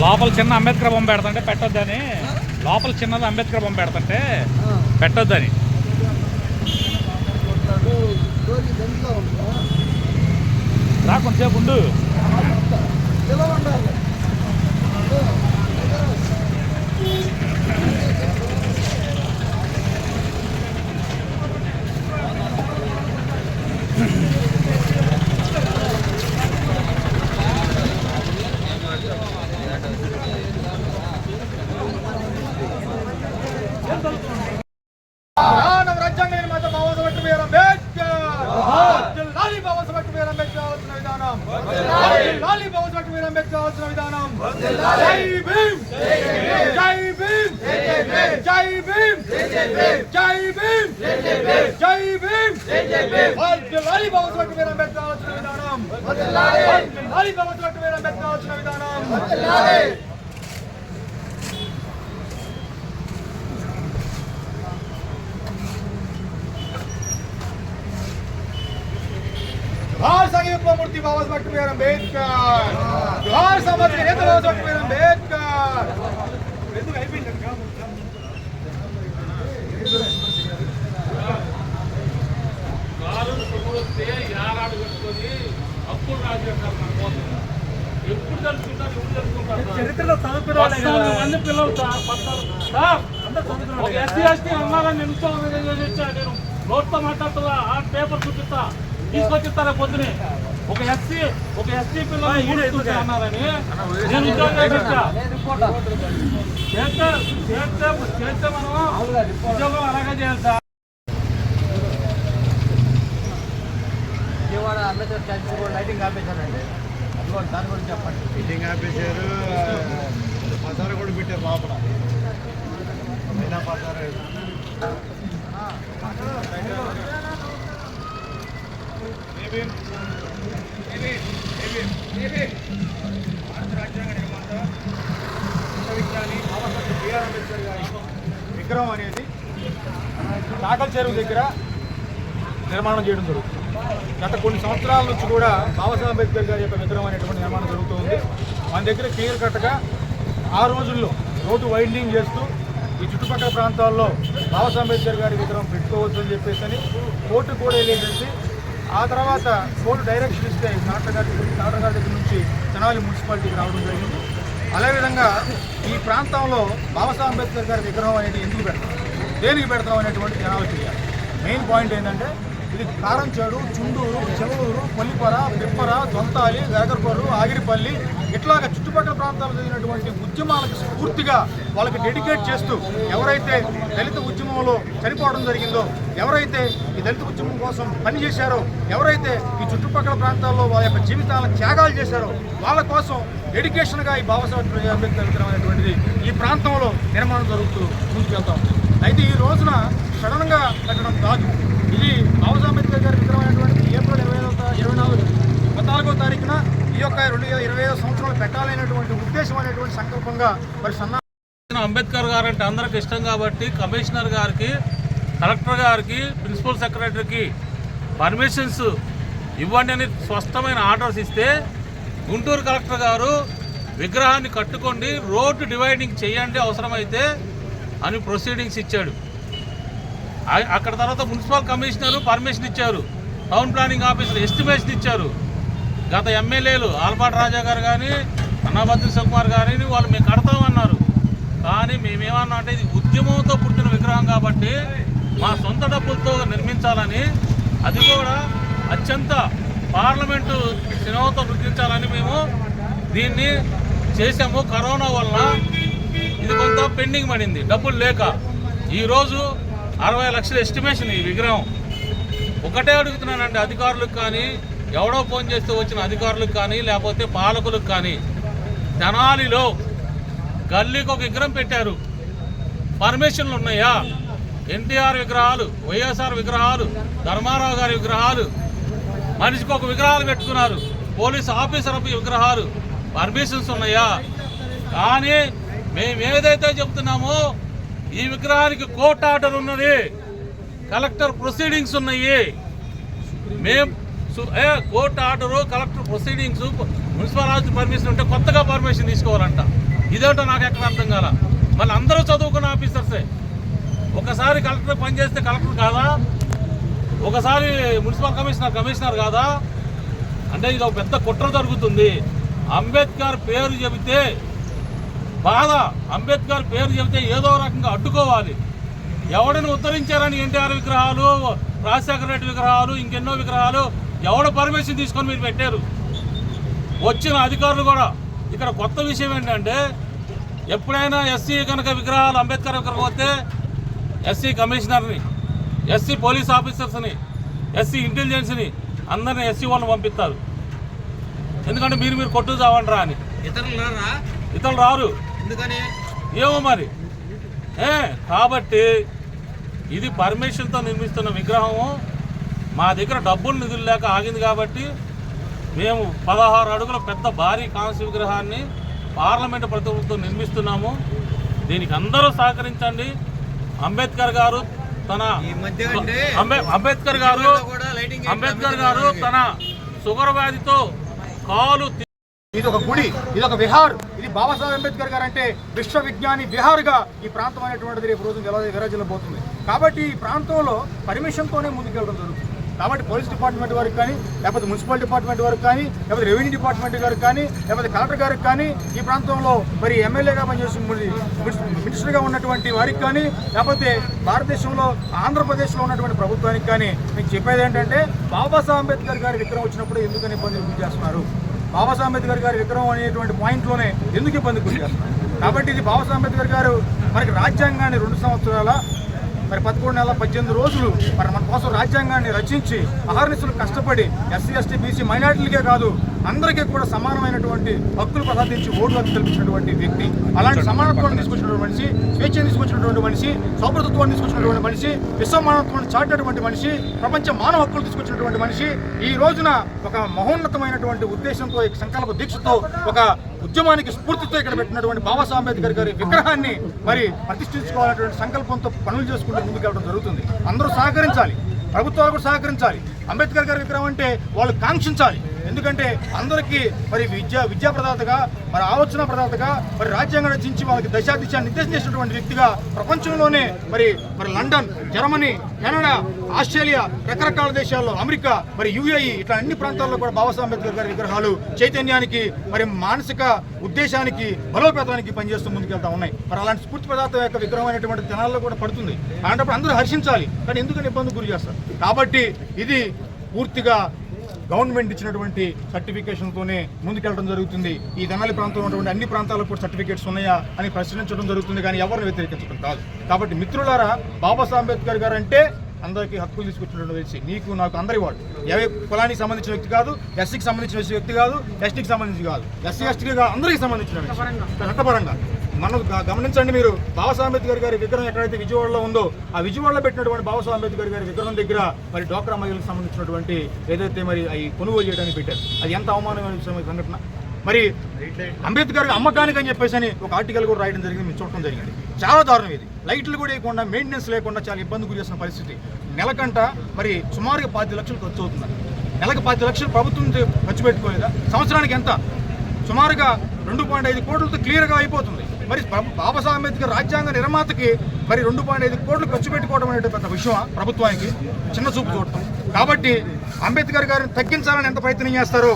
లోపల చిన్న అంబేద్కర్ బొమ్మ పెడతంటే పెట్టొద్దని, లోపల చిన్నది అంబేద్కర్ బొమ్మ పెడతంటే పెట్టొద్దని. రా కొంచెంసేపు ఉండు. రాజ్యాంగ నిర్మాత బాబాసాహెబ్ బిఆర్ అంబేద్కర్ లాలి బాబాసాహెబ్ బిఆర్ అంబేద్కర్ ఆలోచన విధానం లాలి బాబాసాహెబ్ బిఆర్ అంబేద్కర్ ఆలోచన విధానం. జై భీమ్ జై భీమ్ జై భీమ్ జై భీమ్ జై భీమ్ లాలి బాబాసాహెబ్ బిఆర్ అంబేద్కర్ ఆలోచన విధానం లాలి బాబాసాహెబ్ బిఆర్ అంబేద్కర్ ఆలోచన విధానం. जोहार संघीय उपमूर्ति बाबासाहेब बिआर अंबेडकर, जोहार सामाजिक नेता बाबासाहेब बिआर अंबेडकर. చరిత్రలో చదువుకునే పిల్లలు ఎస్సీ ఎస్టీ అన్నారని నేను నోట్తో మాట్లాడుతున్నా, ఆ పేపర్ చూపిస్తా తీసుకొచ్చిస్తారా పొద్దునే. ఒక ఎస్సీ పిల్లలు అన్నారని నేను చేస్తే మనం ఉద్యోగం అలాగే చేయాలి సార్. విజయవాడ అంబేద్కర్ స్టాచ్యూ కూడా లైటింగ్ ఆపేశారండి, అది దాని గురించి చెప్పండి. మీటింగ్ ఆపేశారు, పసారు కూడా పెట్టారు లోపల. అయినా పసారు రాజ్యాంగ నిర్మాత విశ్వవిజ్ఞాని బాబాసాహెబ్ బిఆర్ అంబేద్కర్ గారి విగ్రహం అనేది నాగల్ చెరువు దగ్గర నిర్మాణం చేయడం జరుగుతుంది. గత కొన్ని సంవత్సరాల నుంచి కూడా బాబాసాహెబ్ అంబేద్కర్ గారి యొక్క విగ్రహం అనేటువంటి నిర్మాణం జరుగుతుంది. మన దగ్గర క్లియర్ కట్గా ఆ రోజుల్లో రోడ్డు వైండింగ్ చేస్తూ ఈ చుట్టుపక్కల ప్రాంతాల్లో బాబాసాహెబ్ అంబేద్కర్ గారి విగ్రహం పెట్టుకోవచ్చు అని చెప్పేసి కోర్టు కూడా వెళ్ళేసి, ఆ తర్వాత కోర్టు డైరెక్షన్ ఇస్తే కలెక్టర్ గారి దగ్గర నుంచి తెనాలి మున్సిపాలిటీకి రావడం జరిగింది. అదేవిధంగా ఈ ప్రాంతంలో బాబాసాహెబ్ అంబేద్కర్ గారి విగ్రహం అనేది ఎందుకు పెడతాం, దేనికి పెడతాం అనేటువంటి జనాలు తెలియాలి. మెయిన్ పాయింట్ ఏంటంటే ఇది కారంచేడు, చుండూరు, చెవలూరు, కొల్లిపర, పిప్పర, దొంతాలి, వేగర్పల్లు, ఆగిరిపల్లి ఇట్లాగ చుట్టుపక్కల ప్రాంతాల్లో జరిగినటువంటి ఉద్యమాలకు స్ఫూర్తిగా వాళ్ళకి డెడికేట్ చేస్తూ, ఎవరైతే దళిత ఉద్యమంలో చనిపోవడం జరిగిందో, ఎవరైతే ఈ దళిత ఉద్యమం కోసం పనిచేశారో, ఎవరైతే ఈ చుట్టుపక్కల ప్రాంతాల్లో వాళ్ళ యొక్క జీవితాలను త్యాగాలు చేశారో వాళ్ళ కోసం డెడికేషన్గా ఈ బాబాసాహెబ్ అంబేద్కర్ విగ్రహం అనేటువంటిది ఈ ప్రాంతంలో నిర్మాణం జరుగుతూ ముందుకెళ్తాం. అయితే ఈ రోజున సడన్గా పెట్టడం కాదు, ఇది బాబాసాహెబ్ అంబేద్కర్ గారి విగ్రహం అనేటువంటిది ఏప్రిల్ 24వ తారీఖున ఈ యొక్క 2025 సంవత్సరాలు పెట్టాలనేటువంటి ఉద్దేశం అనేటువంటి సంకల్పంగా మరి అంబేద్కర్ గారు అంటే అందరికి ఇష్టం కాబట్టి కమిషనర్ గారికి, కలెక్టర్ గారికి, ప్రిన్సిపల్ సెక్రటరీకి పర్మిషన్స్ ఇవ్వండి అని స్పష్టమైన ఆర్డర్స్ ఇస్తే, గుంటూరు కలెక్టర్ గారు విగ్రహాన్ని కట్టుకోండి, రోడ్డు డివైడింగ్ చేయండి అవసరమైతే అని ప్రొసీడింగ్స్ ఇచ్చాడు. అక్కడ తర్వాత మున్సిపల్ కమిషనరు పర్మిషన్ ఇచ్చారు, టౌన్ ప్లానింగ్ ఆఫీసర్ ఎస్టిమేషన్ ఇచ్చారు. గత ఎమ్మెల్యేలు ఆల్పాటి రాజా గారు కానీ, అన్నాబత్తి శివకుమార్ గారిని వాళ్ళు మేము కడతామన్నారు. కానీ మేమేమన్నా అంటే ఇది ఉద్యమంతో పుట్టిన విగ్రహం కాబట్టి మా సొంత డబ్బులతో నిర్మించాలని, అది కూడా అత్యంత పార్లమెంటు సినోతో గుర్తించాలని మేము దీన్ని చేసాము. కరోనా వల్ల ఇది కొంత పెండింగ్ పడింది, డబ్బులు లేక. ఈరోజు 60 లక్షల ఎస్టిమేషన్ ఈ విగ్రహం. ఒకటే అడుగుతున్నానండి అధికారులకు కానీ, ఎవడో ఫోన్ చేస్తే వచ్చిన అధికారులకు కానీ, లేకపోతే పాలకులకు కానీ, తెనాలిలో గల్లీకి ఒక విగ్రహం పెట్టారు, పర్మిషన్లు ఉన్నాయా? ఎన్టీఆర్ విగ్రహాలు, వైఎస్ఆర్ విగ్రహాలు, ధర్మారావు గారి విగ్రహాలు, మనిషికి ఒక విగ్రహాలు పెట్టుకున్నారు, పోలీస్ ఆఫీసర్ విగ్రహాలు, పర్మిషన్స్ ఉన్నాయా? కానీ మేము ఏదైతే చెప్తున్నామో ఈ విగ్రహానికి కోర్టు ఆర్డర్ ఉన్నది, కలెక్టర్ ప్రొసీడింగ్స్ ఉన్నాయి. మేము court order, collector proceedings, municipal permission ఉంటే కొత్తగా పర్మిషన్ తీసుకోవాలంట. ఇదేంటో నాకు ఎక్కడ అర్థం కాల. మళ్ళీ అందరూ చదువుకున్న ఆఫీసర్సే. ఒకసారి కలెక్టర్ పనిచేస్తే కలెక్టర్ కాదా, ఒకసారి మున్సిపల్ కమిషనర్ కాదా? అంటే ఇది ఒక పెద్ద కుట్ర జరుగుతుంది. అంబేద్కర్ పేరు చెబితే బాధ, అంబేద్కర్ పేరు చెబితే ఏదో రకంగా అడ్డుకోవాలి. ఎవడిని ఉద్ధరించారని ఎన్టీఆర్ విగ్రహాలు, రాజశేఖర రెడ్డి విగ్రహాలు, ఇంకెన్నో విగ్రహాలు ఎవడ పర్మిషన్ తీసుకొని మీరు పెట్టారు? వచ్చిన అధికారులు కూడా. ఇక్కడ కొత్త విషయం ఏంటంటే ఎప్పుడైనా ఎస్సీ కనుక విగ్రహాలు అంబేద్కర్ విగ్రహం వస్తే ఎస్సీ కమిషనర్ని, ఎస్సీ పోలీస్ ఆఫీసర్స్ని, ఎస్సీ ఇంటెలిజెన్స్ని అందరినీ ఎస్సీ వాళ్ళని పంపిస్తారు. ఎందుకంటే మీరు కొట్టు చావండి అని. ఇతరులు రారు. ఎందుకని ఏమో మరి. కాబట్టి ఇది పర్మిషన్తో నిర్మిస్తున్న విగ్రహము. మా దగ్గర డబ్బులు నిధులు లేక ఆగింది కాబట్టి మేము 16 అడుగుల పెద్ద భారీ కాంస్య విగ్రహాన్ని పార్లమెంటు ప్రతినిధులతో నిర్మిస్తున్నాము. దీనికి అందరూ సహకరించండి. అంబేద్కర్ గారు తన షుగర్ వ్యాధితో కాలు, ఇది ఒక గుడి, ఇది ఒక విహార్. ఇది బాబాసాహెబ్ అంబేద్కర్ గారు అంటే విశ్వవిజ్ఞాని విహార్గా ఈ ప్రాంతం అనేటువంటిది రేపు రోజు విరాజిల్లబోతుంది. కాబట్టి ఈ ప్రాంతంలో పర్మిషన్తోనే ముందుకెళ్ళడం జరుగుతుంది. కాబట్టి పోలీస్ డిపార్ట్మెంట్ వారికి కానీ, లేకపోతే మున్సిపల్ డిపార్ట్మెంట్ వారికి కానీ, లేకపోతే రెవెన్యూ డిపార్ట్మెంట్ గారికి కానీ, లేకపోతే కలెక్టర్ గారికి కానీ, ఈ ప్రాంతంలో మరి ఎమ్మెల్యేగా పనిచేసి మినిస్టర్గా ఉన్నటువంటి వారికి కానీ, లేకపోతే భారతదేశంలో ఆంధ్రప్రదేశ్లో ఉన్నటువంటి ప్రభుత్వానికి కానీ మీకు చెప్పేది ఏంటంటే బాబాసాహెబ్ అంబేద్కర్ గారి విగ్రహం వచ్చినప్పుడు ఎందుకని ఇబ్బందులు గురి చేస్తున్నారు? బాబాసాహెబ్ అంబేద్కర్ గారి విగ్రహం అనేటువంటి పాయింట్లోనే ఎందుకు ఇబ్బంది గురి చేస్తున్నారు? కాబట్టి ఇది బాబాసాహెబ్ అంబేద్కర్ గారు మనకి రాజ్యాంగాన్ని 2 సంవత్సరాల మరి 11 నెలల 18 రోజులు మరి మన కోసం రాజ్యాంగాన్ని రచించి అహర్నిశలు కష్టపడి ఎస్సీ ఎస్టీ బీసీ మైనారిటీలకే కాదు అందరికీ కూడా సమానమైనటువంటి హక్కులు ప్రసాదించి ఓటు హక్కు కల్పించినటువంటి వ్యక్తి. అలాంటి సమానత్వాన్ని తీసుకొచ్చినటువంటి మనిషి, స్వేచ్ఛను తీసుకొచ్చినటువంటి మనిషి, సౌభ్రతత్వాన్ని తీసుకొచ్చినటువంటి మనిషి, విశ్వమానత్వాన్ని చాటినటువంటి మనిషి, ప్రపంచ మానవ హక్కులు తీసుకొచ్చినటువంటి మనిషి ఈ రోజున ఒక మహోన్నతమైనటువంటి ఉద్దేశంతో, సంకల్ప దీక్షతో, ఒక ఉద్యమానికి స్ఫూర్తితో ఇక్కడ పెట్టినటువంటి బాబాసాహెబ్ అంబేద్కర్ గారి విగ్రహాన్ని మరి ప్రతిష్ఠించుకోవాలనేటువంటి సంకల్పంతో పనులు చేసుకుంటూ ముందుకెళ్ళడం జరుగుతుంది. అందరూ సహకరించాలి, ప్రభుత్వాలు కూడా సహకరించాలి. అంబేద్కర్ గారి విగ్రహం అంటే వాళ్ళు కాంక్షించాలి. ఎందుకంటే అందరికీ మరి విద్యా ప్రదాతగా, మరి ఆలోచన ప్రదాతగా, మరి రాజ్యాంగం రచించి వాళ్ళకి దిశ నిర్దేశం చేసినటువంటి వ్యక్తిగా ప్రపంచంలోనే మరి లండన్, జర్మనీ, కెనడా, ఆస్ట్రేలియా, రకరకాల దేశాల్లో, అమెరికా, మరి యుఏఈ ఇట్లా అన్ని ప్రాంతాల్లో కూడా బాబాసాహెబ్ అంబేద్కర్ గారి విగ్రహాలు చైతన్యానికి, మరి మానసిక ఉద్దేశానికి, బలోపేతానికి పనిచేస్తూ ముందుకెళ్తా ఉన్నాయి. మరి అలాంటి స్ఫూర్తి ప్రదాత యొక్క విగ్రహం అనేటువంటి జనాల్లో కూడా పడుతుంది. అలాంటప్పుడు అందరూ హర్షించాలి. కానీ ఎందుకని ఇబ్బంది గురి చేస్తారు? కాబట్టి ఇది పూర్తిగా గవర్నమెంట్ ఇచ్చినటువంటి సర్టిఫికేషన్తోనే ముందుకెళ్ళడం జరుగుతుంది. ఈ తెనాలి ప్రాంతంలో ఉన్నటువంటి అన్ని ప్రాంతాలకు కూడా సర్టిఫికేట్స్ ఉన్నాయా అని ప్రశ్నించడం జరుగుతుంది, కానీ ఎవరిని వ్యతిరేకించడం కాదు. కాబట్టి మిత్రులారా, బాబాసాహెబ్ అంబేద్కర్ గారు అంటే అందరికీ హక్కులు తీసుకొచ్చినటువంటి వ్యక్తి. నీకు నాకు అందరి వాడు. ఏ కులానికి సంబంధించిన వ్యక్తి కాదు, ఎస్సీకి సంబంధించిన వ్యక్తి కాదు, ఎస్టీకి సంబంధించి కాదు, ఎస్సీ ఎస్టీకి కాదు, అందరికీ సంబంధించిన చట్టపరంగా. మనం గమనించండి, మీరు బాబాసాహెబ్ అంబేద్కర్ గారి విగ్రహం ఎక్కడైతే విజయవాడలో ఉందో ఆ విజయవాడలో పెట్టినటువంటి బాబాసాహెబ్ అంబేద్కర్ గారి విగ్రహం దగ్గర మరి డ్వాక్రా మహిళలకు సంబంధించినటువంటి ఏదైతే మరి అవి కొనుగోలు చేయడానికి పెట్టారు, అది ఎంత అవమానమైన సంఘటన. మరి అంబేద్కర్ అమ్మకానికి అని చెప్పేసి అని ఒక ఆర్టికల్ కూడా రాయడం జరిగింది, మీరు చూడటం జరిగింది. చాలా దారుణం ఇది. లైట్లు కూడా వేయకుండా, మెయింటెనెన్స్ లేకుండా చాలా ఇబ్బంది గురి చేసిన పరిస్థితి. నెలకంట మరి సుమారుగా 10 లక్షలు ఖర్చు అవుతుంది. నెలకు 10 లక్షలు ప్రభుత్వం ఖర్చు పెట్టుకోలేదా? సంవత్సరానికి ఎంత? సుమారుగా 2.5 కోట్లతో క్లియర్గా అయిపోతుంది. మరి బాబాసాహెబ్ అంబేద్కర్ రాజ్యాంగ నిర్మాతకి మరి 2.5 కోట్లు ఖర్చు పెట్టుకోవడం అనేది పెద్ద విషయం ప్రభుత్వానికి చిన్న చూపు చూడటం. కాబట్టి అంబేద్కర్ గారిని తగ్గించాలని ఎంత ప్రయత్నం చేస్తారో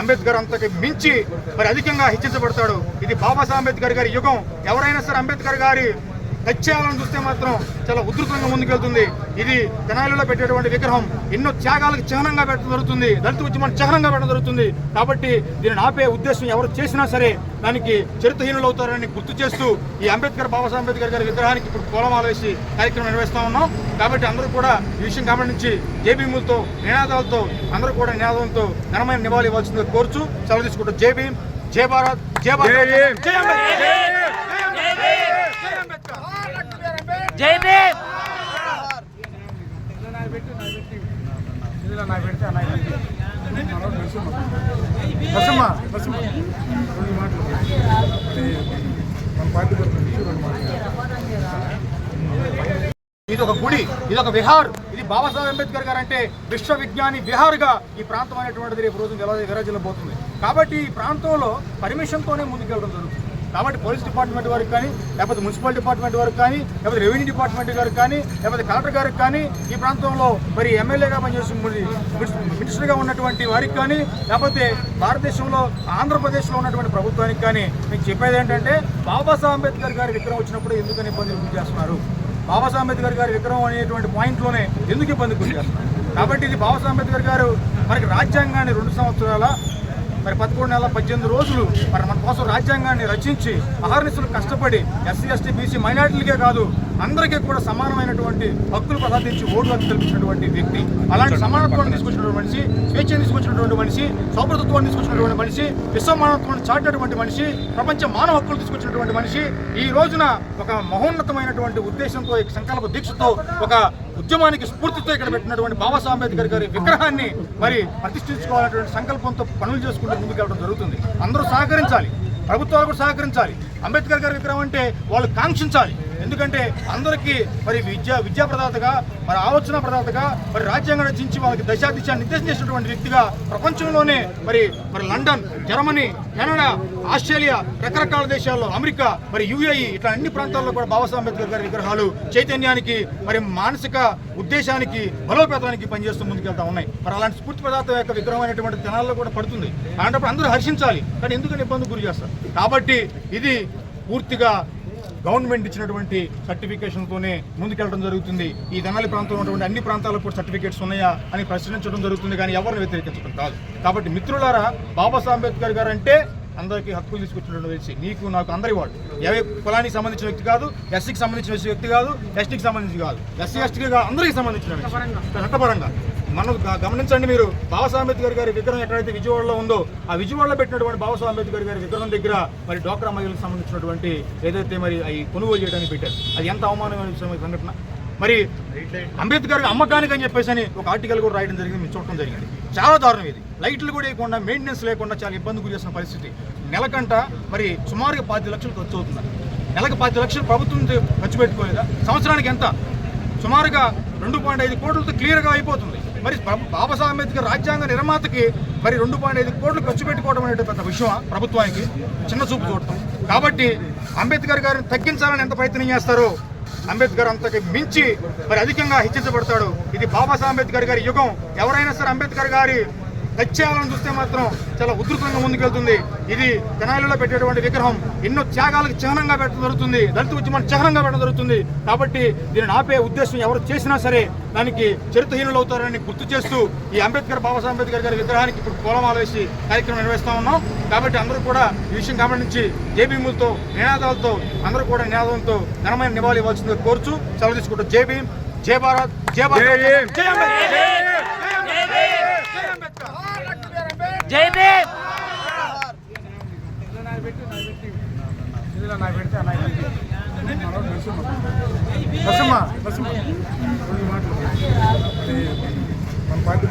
అంబేద్కర్ అంతకి మించి మరి అధికంగా హెచ్చించబడతాడు. ఇది బాబాసాహెబ్ అంబేద్కర్ గారి యుగం. ఎవరైనా సరే అంబేద్కర్ గారి టచ్ చేయాలని చూస్తే మాత్రం చాలా ఉధృతంగా ముందుకెళ్తుంది. ఇది తెనాలిలో పెట్టేటువంటి విగ్రహం ఎన్నో త్యాగాలకు చిహ్నంగా పెట్టడం జరుగుతుంది, దళిత ఉద్యమాన్ని చిహ్నంగా పెట్టడం జరుగుతుంది. కాబట్టి దీనిని ఆపే ఉద్దేశం ఎవరు చేసినా సరే దానికి చరిత్రహీనులు అవుతారని గుర్తు చేస్తూ ఈ బాబాసాహెబ్ అంబేద్కర్ గారి విగ్రహానికి ఇప్పుడు పూలమాల వేసి కార్యక్రమం నిర్వహిస్తూ ఉన్నాం. కాబట్టి అందరూ కూడా ఈ విషయం గమనించి జేబీములతో, నినాదాలతో అందరూ కూడా నినాదంతో ఘనమైన నివాళి ఇవ్వాల్సిందిగా కోరుచు సెలవు తీసుకుంటూ జై భీమ్, జై భారత్, జై భారత్, జై అంబేద్కర్. జై భీమ్. ఇది ఒక గుడి, ఇది ఒక విహార్. ఇది బాబాసాహెబ్ అంబేద్కర్ గారు అంటే విశ్వవిజ్ఞాని విహార్గా ఈ ప్రాంతం అనేటువంటిది రేపు రోజు విరాజిల్లబోతుంది. కాబట్టి ఈ ప్రాంతంలో పర్మిషన్తోనే ముందుకెళ్ళడం జరుగుతుంది. కాబట్టి పోలీస్ డిపార్ట్మెంట్ వారికి కానీ, లేకపోతే మున్సిపల్ డిపార్ట్మెంట్ వారికి కానీ, లేకపోతే రెవెన్యూ డిపార్ట్మెంట్ గారికి కానీ, లేకపోతే కలెక్టర్ గారికి కానీ, ఈ ప్రాంతంలో మరి ఎమ్మెల్యేగా పనిచేసి మినిస్టర్గా ఉన్నటువంటి వారికి కానీ, లేకపోతే భారతదేశంలో ఆంధ్రప్రదేశ్లో ఉన్నటువంటి ప్రభుత్వానికి కానీ మీకు చెప్పేది ఏంటంటే, బాబాసాహెబ్ అంబేద్కర్ గారి విగ్రహం వచ్చినప్పుడు ఎందుకని ఇబ్బందులు గురి చేస్తున్నారు? బాబాసాహెబ్ అంబేద్కర్ గారి విగ్రహం అనేటువంటి పాయింట్లోనే ఎందుకు ఇబ్బంది గురి చేస్తున్నారు? కాబట్టి ఇది బాబాసాహెబ్ అంబేద్కర్ గారు మనకి రాజ్యాంగాన్ని 2 సంవత్సరాల మరి 11 నెలల 18 రోజులు మరి మన కోసం రాజ్యాంగాన్ని రచించి అహర్నిశలు కష్టపడి ఎస్సీ ఎస్టీ బీసీ మైనారిటీలకే కాదు అందరికీ కూడా సమానమైనటువంటి హక్కులు ప్రసాదించి ఓటు హక్కు కల్పించినటువంటి వ్యక్తి. అలాంటి సమానత్వాన్ని తీసుకొచ్చినటువంటి మనిషి, స్వేచ్ఛను తీసుకొచ్చినటువంటి మనిషి, సౌభ్రతత్వాన్ని తీసుకొచ్చినటువంటి మనిషి, విశ్వమానత్వాన్ని చాటినటువంటి మనిషి, ప్రపంచ మానవ హక్కులు తీసుకొచ్చినటువంటి మనిషి ఈ రోజున ఒక మహోన్నతమైనటువంటి ఉద్దేశంతో, సంకల్ప దీక్షతో, ఒక ఉద్యమానికి స్ఫూర్తితో ఇక్కడ పెట్టినటువంటి బాబాసాహెబ్ అంబేద్కర్ గారి విగ్రహాన్ని మరి ప్రతిష్ఠించుకోవాలనేటువంటి సంకల్పంతో పనులు చేసుకుంటూ ముందుకెళ్ళడం జరుగుతుంది. అందరూ సహకరించాలి, ప్రభుత్వాలు కూడా సహకరించాలి. అంబేద్కర్ గారి విగ్రహం అంటే వాళ్ళు కాంక్షించాలి. ఎందుకంటే అందరికీ మరి విద్యా ప్రదాతగా, మరి ఆలోచన ప్రదాతగా, మరి రాజ్యాంగం రచించి వాళ్ళకి దిశ నిర్దేశం చేసినటువంటి వ్యక్తిగా ప్రపంచంలోనే మరి లండన్, జర్మనీ, కెనడా, ఆస్ట్రేలియా, రకరకాల దేశాల్లో, అమెరికా, మరి యుఏఈ ఇట్లా అన్ని ప్రాంతాల్లో కూడా బాబాసాహెబ్ అంబేద్కర్ గారి విగ్రహాలు చైతన్యానికి, మరి మానసిక ఉద్దేశానికి, బలోపేతానికి పనిచేస్తూ ముందుకెళ్తా ఉన్నాయి. మరి అలాంటి స్ఫూర్తి ప్రదాత యొక్క విగ్రహం అనేటువంటి జనాల్లో కూడా పడుతుంది. అలాంటప్పుడు అందరూ హర్షించాలి. కానీ ఎందుకని ఇబ్బంది గురి చేస్తారు? కాబట్టి ఇది పూర్తిగా గవర్నమెంట్ ఇచ్చినటువంటి సర్టిఫికేషన్తోనే ముందుకెళ్ళడం జరుగుతుంది. ఈ తెనాలి ప్రాంతంలో ఉన్నటువంటి అన్ని ప్రాంతాలకు కూడా సర్టిఫికేట్స్ ఉన్నాయా అని ప్రశ్నించడం జరుగుతుంది, కానీ ఎవరిని వ్యతిరేకించడం కాదు. కాబట్టి మిత్రులారా, బాబాసాహెబ్ అంబేద్కర్ గారు అంటే అందరికీ హక్కులు తీసుకొచ్చినట్టు తెలిసి నీకు నాకు అందరి వాడు. ఏ కులానికి సంబంధించిన వ్యక్తి కాదు, ఎస్సీకి సంబంధించిన వ్యక్తి కాదు, ఎస్టీకి సంబంధించి కాదు, ఎస్సీ ఎస్టీకి కాదు, అందరికీ సంబంధించిన చట్టపరంగా. మనం గమనించండి, మీరు బాబాసాహెబ్ అంబేద్కర్ గారి విగ్రహం ఎక్కడైతే విజయవాడలో ఉందో ఆ విజయవాడలో పెట్టినటువంటి బాబాసాహెబ్ అంబేద్కర్ గారి విగ్రహం దగ్గర మరి డ్వాక్రా మహిళలకు సంబంధించినటువంటి ఏదైతే మరి అవి కొనుగోలు చేయడానికి పెట్టారు, అది ఎంత అవమానమైన సంఘటన. మరి అంబేద్కర్ అమ్మకానికి అని చెప్పేసి అని ఒక ఆర్టికల్ కూడా రాయడం జరిగింది, మీరు చూడటం జరిగింది. చాలా దారుణం ఇది. లైట్లు కూడా వేయకుండా, మెయింటెనెన్స్ లేకుండా చాలా ఇబ్బంది గురి చేసిన పరిస్థితి. నెలకంట మరి సుమారుగా 10 లక్షలు ఖర్చు అవుతున్నారు. నెలకు 10 లక్షలు ప్రభుత్వం ఖర్చు పెట్టుకోలేదా? సంవత్సరానికి ఎంత? సుమారుగా 2.5 కోట్లతో క్లియర్గా అయిపోతుంది. మరి బాబాసాహెబ్ అంబేద్కర్ రాజ్యాంగ నిర్మాతకి మరి 2.5 కోట్లు ఖర్చు పెట్టుకోవడం అనేది పెద్ద విషయం ప్రభుత్వానికి చిన్న చూపు చూడటం. కాబట్టి అంబేద్కర్ గారిని తగ్గించాలని ఎంత ప్రయత్నం చేస్తారో అంబేద్కర్ అంతకి మించి మరి అధికంగా హెచ్చించబడతాడు. ఇది బాబాసాహెబ్ అంబేద్కర్ గారి యుగం. ఎవరైనా సరే అంబేద్కర్ గారి తెచ్చేయాలని చూస్తే మాత్రం చాలా ఉధృతంగా ముందుకెళ్తుంది. ఇది తెనాలిలో పెట్టేటువంటి విగ్రహం ఎన్నో త్యాగాలకు చిహ్నంగా పెట్టడం జరుగుతుంది, దళిత ఉద్యమానికి చిహ్నంగా పెట్టడం జరుగుతుంది. కాబట్టి దీనిని ఆపే ఉద్దేశం ఎవరు చేసినా సరే దానికి చరిత్రహీనులు అవుతారని గుర్తు చేస్తూ ఈ బాబాసాహెబ్ అంబేద్కర్ గారి విగ్రహానికి ఇప్పుడు పూలమాల వేసి కార్యక్రమం నిర్వహిస్తూ ఉన్నాం. కాబట్టి అందరూ కూడా ఈ విషయం గమనించి జేబీములతో, నినాదాలతో అందరూ కూడా నినాదంతో ఘనమైన నివాళి ఇవ్వాల్సిందిగా కోరుచు సెలవు తీసుకుంటాం. జై భీమ్, జై భారత్, జై భారత్, జై అంబేద్కర్. జై భీమ్. మన పార్టీ